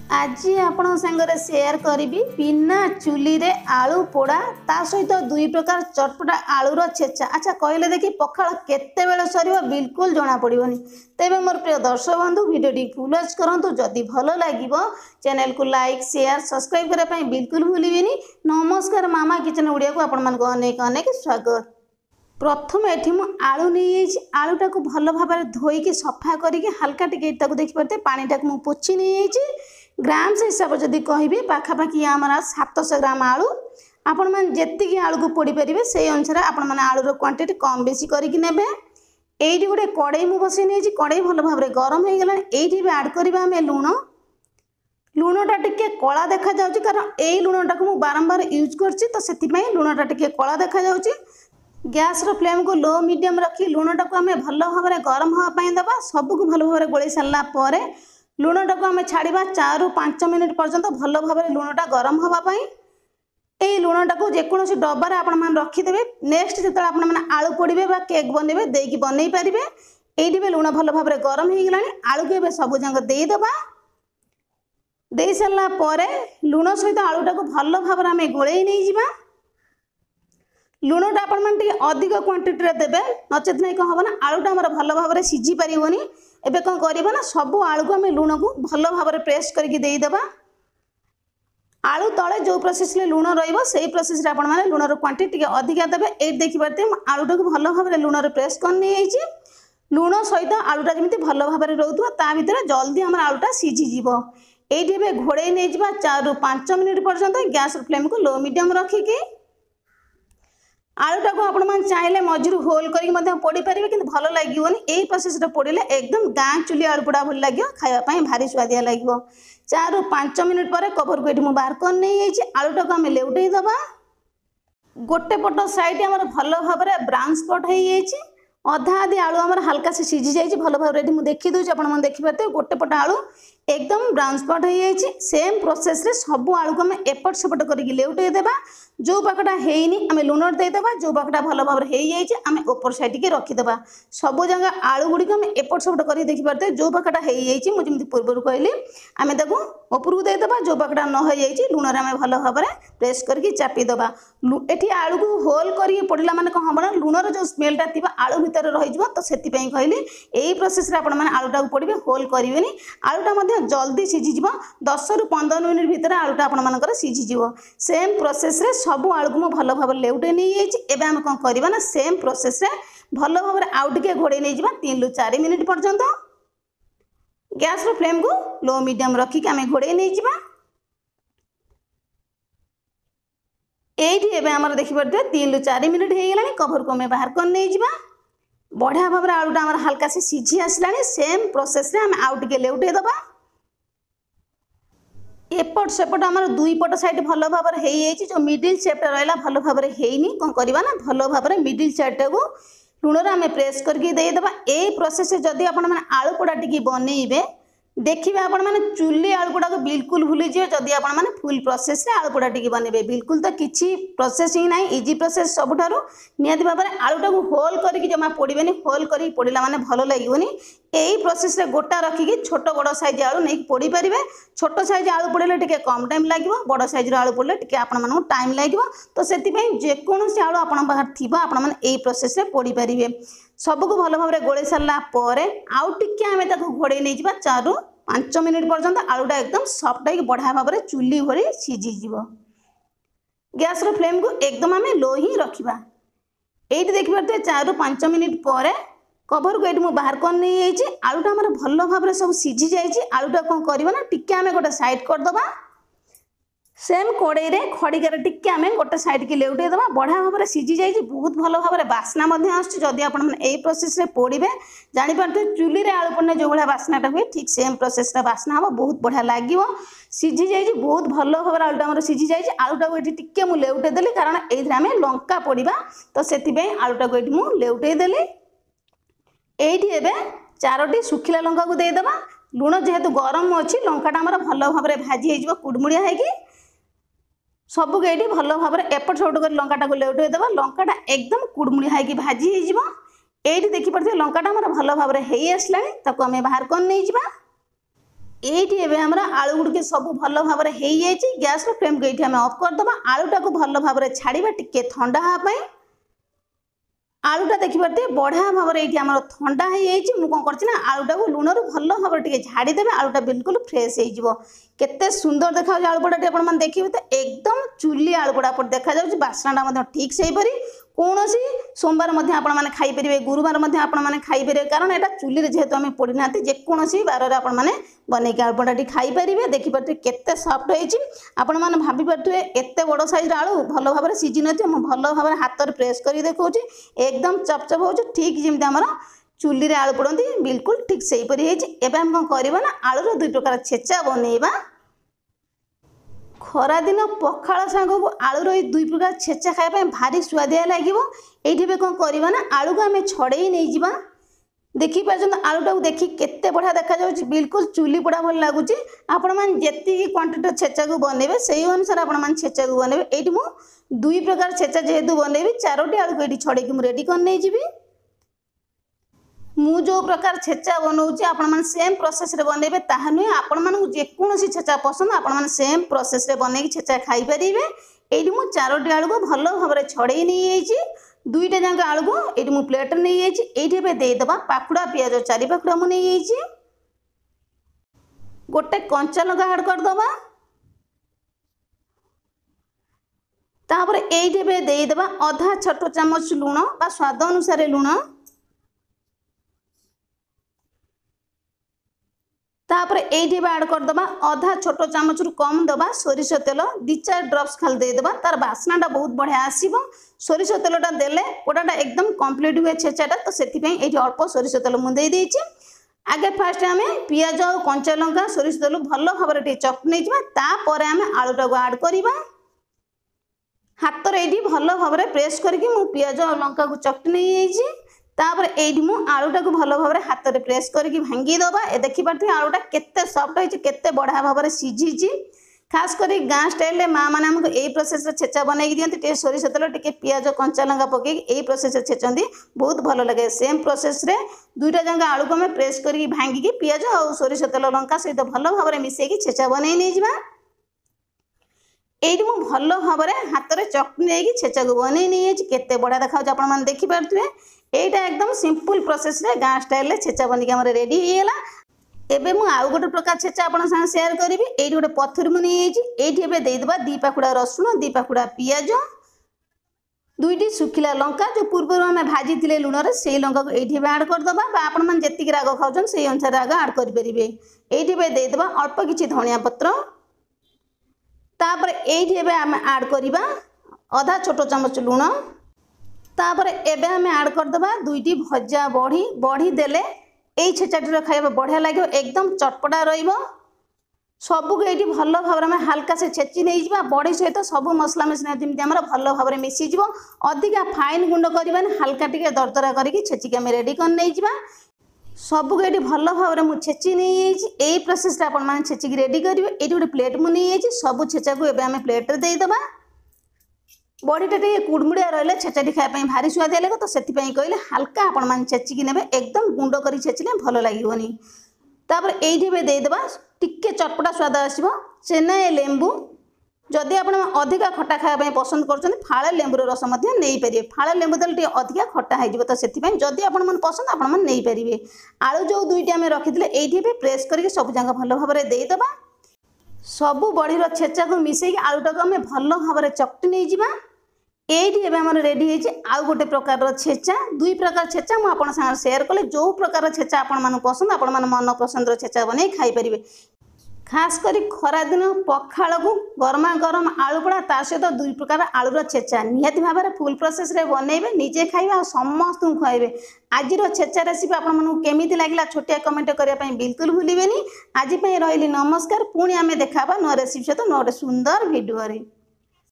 आज आपण सांगरे शेयर करी बिना चुली रे आलू पोड़ा ता सहित दुई प्रकार चटपटा आलूर छेचा। अच्छा कहले देखी पखाल केते बेले सरियो बिल्कुल जना पड़ोनी। तेबे मोर प्रिय दर्शक बंधु वीडियो फुल वॉच करंतु। जदि भल लागिवो चैनल को लाइक शेयर सब्सक्राइब करने ପାଇଁ बिल्कुल भूलिबेनी। नमस्कार मामा किचन ओडिया को आपण मन को अनेक अनेक स्वागत। प्रथम एठी मु आलू नहीं आलूटा को भल भाव धोईकी सफा करके हल्का टिके देखिपे पानीटा को पोछि नहीं ग्राम्स हिसाब जदि कहि पाखापाखि आमर 700 ग्राम आलू आपण मैंने जी आलू को पोड़ी पारे से अनुसार आपण मैंने आलूर क्वांटिटी कम बेसी करके नेबे। एइठी गोटे कड़ाई मु बसई नहीं कड़ाई भल भाव गरम हो गला। एइठी भी ऐड करबा हमें लूण। लूणटा टिके कला देखा जाउची कारण एई लूणटा को मु बारंबार यूज करछि तो सेति पई लूणटा टिके कला देखा जाउची। गैस रो फ्लेम को लो मीडियम रखी लूणटा को हमें भल भाव गरम होगा पाई दबा। सबू को भल भाव गोले सारा पर लूणटा को हमें छाड़ा 4 ରୁ 5 मिनिट पर्यंत भल भाव लूणटा गरम होगापाई। यही लूणटा को जेकोसी डबार आपण मैंने रखिदे। नेक्स्ट जो आपने आलू पोड़े केक बनइबे देकी बनई पारे। ये भी लूण भल भाव गरम हो गला। आलू को सब जंग देदबा। दे सारा पर लूण सहित आलूटा को भल भाव आम गोले नहीं जावा। लूणटा आपण अधिक क्वांटिटी देवे नचेत नहीं कौन हम ना आलूटा आम भल भाव सीझी पारनी। एबे कौन करबा ना सब आलू को आम लूण को भल भाव प्रेस करके देदबा। आलू तले जो प्रोसेस लूण रही प्रोसेस आपण मैंने लूणर क्वांटिटी अधिका देवे। ये देखिपारे आलूटा को भल भाव लूण प्रेस कर नहीं लूण सहित आलूटा जमी भल भाव रोथुआ ता भीतर जल्दी आम आलूटा सीझीज। ये घोड़े नहीं 4 ରୁ 5 मिनिट पर्यंत गैस फ्लेम को लो मीडियम रखिकी आलूटा को आपण मैंने चाहिए मझिरू होल करके पोड़ी पारे कि भल लगे। यही प्रोसेस पोड़े एकदम गाँ चुली आलू पोड़ा भल लगे खावाई भारी स्वादिया लगे। 4 ରୁ 5 मिनिट पर कवर को ये बाहर कर नहीं आलूटा को आम लेउटे दबा। गोटे पट साइड आम भल भाव ब्राउन स्पट हो अधा आधी आलू आम हल्का से सीझी जाइए भल भाव मुझे देखी दूसरी आप देखिपारे गोटे पट आलू एकदम ब्राउन स्पट हो सेम प्रोसेस रे सब आलू को आम एपट सेपट करके लेउटे देबा। जो पाकटा हेनी आम लूण देदेबा। जो पाकटा भल भाव आम ऊपर साइड के रखीदे। सब जगह आलू गुड़ी आम एपट सेपट कर देखिपारे जो पाकटा मुझे पूर्व कहली आम उपरको देदेबा। जो पाकटा न हो लूण आम भल भाव प्रेस करके चापीदबा। ये आलू को होल कर पड़ा माने कौन हम ना लूणर जो स्मेलटा थी आलू भितर रही तो से कहली यही प्रोसेस आप आलूटा को पड़े होल करें। आलूटा जल्दी सीझीज 10 ରୁ 15 मिनिट भितर आलूटा आपर सीझीज। सेम प्रोसेस रे सब आलू को भल भाव लेउटे नहीं एबे आम कौन करवा ना सेम प्रोसेस रे भल भाव आउ टिके घोड़े नहीं 3 ରୁ 4 मिनिट पर्यंत गैस रो फ्लेम को लो मीडियम रखिक आम घोड़े नहीं जावा। ये आम देखिए 3 ରୁ 4 मिनिट हो गला। कवर को आम बाहर कर नहीं जावा। बढ़िया भाव आलूटा आम हल्का से सीझी आसला। सेम प्रोसेस रे आम आउ टिके लेउटे दबा। एपट सेपट आम दुई पट साइड भल भाव जो मिडिल सेपटा रहा भल भाव है कौन करवा ना भल भाव मिडिल साइडटा को लूण आम प्रेस करके देदेबा। ए प्रोसेस जदि आप आलू पोड़ा टी बनइबे देखिए आपण मैंने चुली आलू पोड़ा को बिल्कुल भूली जाए। जदि आपण मैंने फुल प्रोसेस रे आलू पोड़ा टी बनइबे बिल्कुल तो किसी प्रोसेस ही ना इजी प्रोसेस सबुठारु निहाती भाव आलूटा को होल करके जमा पोड़े होल कर पोड़ा माने भल लगे। यही प्रोसेस रे गोटा रखिकी छोट बड़ साइज आलू नहीं पोड़ी पारे। छोट साइज आलू पोड़े टिके कम टाइम लगे बड़ साइज आलू पोड़े टिके आपको टाइम लगे। तो से जेकोसी आलू आपण बाहर थी आप प्रोसेस रे पोड़ी पारे। सबको भल भाव गोले सारा पर आउ टिके आम घोड़े नहीं 4 ରୁ 5 मिनिट पर्यंत आलूटा एकदम सफ्ट हो बढ़िया भाव चुली भरी सीझीज। गैस रो फ्लेम को एकदम आम लो ही रखा। ये देखिए 4 ରୁ 5 मिनिट पर कवर को ये बाहर कर नहीं आलूटा आम भल भाव सब सीझी जाइए। आलूटा कौन करवा ना टिके आम गोटे साइड करदबा। सेम कड़े खड़िकार टिके आम गोटे साइड के लेउटे दबा। बढ़िया भाव सीझी जाइए बहुत भल भाव बास्ना आदि आप प्रोसेस रे पोड़े जापारे चुली आलू पड़ने जो भाया बास्नाटा हुए ठीक सेम प्रोसेस बास्ना हम बहुत बढ़िया लगे। सीझी जाइए बहुत भल भाव आलूटा सीझी जाइए। आलूटा को ये टिके मुझे लेउटे देली कारण ये आम लंका पोड़ा तो से आलूटा को ये लेउटे देली। ये 4ଟି सुखिला लंका को देदेबा। लूण जेहेतु गरम अच्छी लंकाटा आम भल भाव भाजी हो कुड़मुड़िया है सबको ये भल भाव एपट सेपट कर लंकाटा को लेउटे देबा। लंकाटा एकदम कुड़मुड़िया है भाजी हो ये देखिपे लंकाटा आम भल भाव आसला आम बाहर कर नहीं जावा। এইଠି ଏବେ ଆମର ଆଳୁ ଗୁଡ଼ିକ ସବୁ ଭଲ ଭାବରେ ହେଇଯାଇଛି। ଗ୍ୟାସ୍ର ଫ୍ଲେମ୍କୁ ଏଇଠି ଆମେ ଅଫ୍ କରିଦେବା। ଆଳୁଟାକୁ ଭଲ ଭାବରେ ଛାଡ଼ିବା ଟିକେ ଥଣ୍ଡା ହେବା ପାଇଁ। ଆଳୁଟା ଦେଖିପାରୁଥିବେ ବଢ଼ିଆ ଭାବରେ ଏଇଠି ଆମର ଥଣ୍ଡା ହେଇଯାଇଛି। ମୁଁ କ'ଣ କରିଛି ନା ଆଳୁଟାକୁ ଲୁଣରୁ ଭଲ ଭାବରେ ଟିକେ ଝାଡ଼ିଦେବେ। ଆଳୁଟା ବିଲକୁଲ ଫ୍ରେଶ୍ ହେଇଯିବ। କେତେ ସୁନ୍ଦର ଦେଖାଯାଉଛି ଆଳୁ ପୋଡ଼ାଟି ଆପଣମାନେ ଦେଖିବେ ତ ଏକଦମ ଚୁଲି ଆଳୁ ପୋଡ଼ା ପରି ଦେଖାଯାଉଛି। ବାସ୍ନାଟା ମଧ୍ୟ ଠିକ୍ ସେହିପରି। କୌଣସି ସୋମବାର ମଧ୍ୟ ଆପଣମାନେ ଖାଇପାରିବେ, ଗୁରୁବାର ମଧ୍ୟ ଆପଣମାନେ ଖାଇପାରିବେ, କାରଣ ଏଇଟା ଚୁଲିରେ ଯେହେତୁ ଆମେ ପୋଡ଼ି ନାହାନ୍ତି। ଯେକୌଣସି ବାରରେ ଆପଣମାନେ ବନେଇକି ଆଳୁ ପୋଡ଼ାଟି ଖାଇପାରିବେ। ଦେଖିପାରୁଥିବେ କେତେ ସଫ୍ଟ ହେଇଛି। ଆପଣମାନେ ଭାବିପାରୁଥିବେ ଏତେ ବଡ଼ ସାଇଜ୍ର ଆଳୁ ଭଲ ଭାବରେ ସିଝି ନଥିବ। ମୁଁ ଭଲ ଭାବରେ ହାତରେ ପ୍ରେସ୍ କରିକି ଦେଖାଉଛି। एकदम चपचप हो ठीक जमी आम चुली रे आलू पोड़ती बिल्कुल ठीक से परी एबे हम कौन करबा ना आलूर दुई प्रकार छेचा बनैबा। खरा दिन पखाल सांग को आलूर दुई प्रकार छेचा खाया भारी स्वादिया लगे। ये कौन करबा ना आलू को आम छड़े नहीं जावा। देखी पार्छ आलूटा देखी केते बढ़िया देखा जाउछि। बिल्कुल चुली पोड़ा भल लगुच। आपण मैंने जी क्वांटिटी छेचा को बनइबे से अनुसार आपण मैंने छेचा को बनइबे। ये मु दुई प्रकार छेचा जेहेतु बनइबी 4टी आलू को ये छड़े कि रेडी कर नहीं जीवी। मु जो प्रकार छेचा बनाऊँगी आपण मैंने सेम प्रोसेस रे बनइबे ताहा नुहे। आपण मानू जेकोसी छेचा पसंद आपण मैंने सेम प्रोसेस रे बनई छेचा खाई परिबे। ये मु 4टी आलू को भल भाव छड़े नहीं जाइए। दुईटा जाक आलू को ये मुझे प्लेट नहीं ये देदेबा पाखुड़ा पियाज 4 पाखुड़ा मुझे नहीं गोटे कंचा लंका ऐड करदबा। तापर ये देदेबा आधा छोट चामच लुण बा स्वाद अनुसार लुण। तापर ये ऐड करदबा आधा छोट चामच रु कम दबा सोरिष तेल 2-4 ड्रप्स खाली देदेबा। तार बास्नाटा बहुत बढ़िया आसीबो। सोरिष तेलटा देले पोड़ाटा एकदम कम्प्लीट हुए छेचाटा तो से अल्प सोरिष तेल मुझे देदेछि। आगे फास्ट आम पियाज और कंचा लंका सोरिष तेल भल भाव चकटी नहीं तापर आम आलूटा को ऐड करवा। हाथ ये भल भाव प्रेस करके मु पियाज और लंका को चकटी नहीं तापर ये मु आलूटा को भल भाव हाथ में प्रेस करके भांगी दबा। ए देखी पार्थे आलूटा केते सॉफ्ट होइछि केते बढ़िया भाव सीझी। खास कर गाँ स्टाइल रे माँ मैंने आमको यही प्रोसेस छेचा बनई दिखती सोरिष तेल टे पियाज कंचा लंका पकई यही प्रोसेस छेचती बहुत भल लगे। सेम प्रोसेस रे दुईटा जाक आलू को आम प्रेस करके भांगिकी पियाज और सोरिष तेल लंका सहित भल भाव मिसेकी छेचा बनई नहीं जावा। ये मुझे भल भाव हाथ में चकटी नहीं छेचा को बनई नहीं केते बढ़िया देखा आप देखिपे। यहाँ एकदम सिंपल प्रोसेस रे गाँ स्टाइल रे छेचा बनिक रेडी होगा। एबे मु आउ गोटे प्रकार छेचा आपन संग शेयर करी। ये गोटे पथर मुझे ये देदेबा 2 पाखुड़ा रसुण 2 पाखुड़ा पियाज 2टी सुखिला लंका जो पूर्व आम भाजी थे लुण से लंका को ये ऐड करदबा। आपण मैंने जी राग खाऊन से अनुसार राग ऐड करेंगे। ये देदेबा अल्प किसी धनिया पत्र। तापर ये आम ऐड करवा आधा छोट चामच लुण। तापर एबे आम ऐड करदबा 2टी भजा बड़ी बड़ी देले यही छेचाटी खाଇବା बढ़िया लगे एकदम चटपटा रहिबो। सबको ये भल भाव में हल्का से छेची नहीं जावा। बड़ी सहित सब मसला मिश्रण जमी आम भल भाव में मिसीज अधिका फाइन गुंड करवा हल्का टिके दरदरा करके छेचिक आम रेडी कर नहीं जावा। सबको ये भल भाव में मुझे छेची नहीं यही प्रोसेस आप छेचिक रेडी करेंगे। ये गोटे प्लेट मुझे नहीं सब छेचा को आम प्लेट रे देदेबा। बड़ीटा टे कुड़मुड़िया रही छेचाटी खायापी भारी स्वादिया लगे तो से कहले हल्का आपण मैंने छेचिकी ने एकदम गुंड कर छेचिले भल लगे। तापर ये देदेबा टिके चटपटा स्वाद आसो चेन्नई लेंबू। जदि आप अधिका खटा खायापी पसंद कर फाड़े लेंबूर रस नहीं पारे। फाड़े लेंबू देले अधिका खटा हो तो से जदि आप पसंद आप नहीं पारे। आलू जो 2टी आम रखी ये प्रेस करके सब जाक भल भाव में देदेबा। सबू बड़ीर छेचा को मिसेक आलूटा को आम भल भाव में चकटी नहीं जावा। ये रेडी है आउ गोटे प्रकार छेचा 2 प्रकार छेचा मुझे शेयर कले जो प्रकार छेचा आपण पसंद आपण मन पसंद छेचा बन खाई पारे। खास कर खरा दिन पखाल को गरमा गरम आलू पोड़ा ता सहित 2 प्रकार आलूर छेचा निहाती भाव में फुल प्रोसेस रे बनइबे निजे खाइबे और समस्त खुआइबे। आज छेचा रेसिपी आपको केमी लगे छोटिया कमेंट करने बिल्कुल भूलें। आज रही नमस्कार। पुणी आम देखा नुआ रेसिपी सहित नुआ सुंदर भिडियो।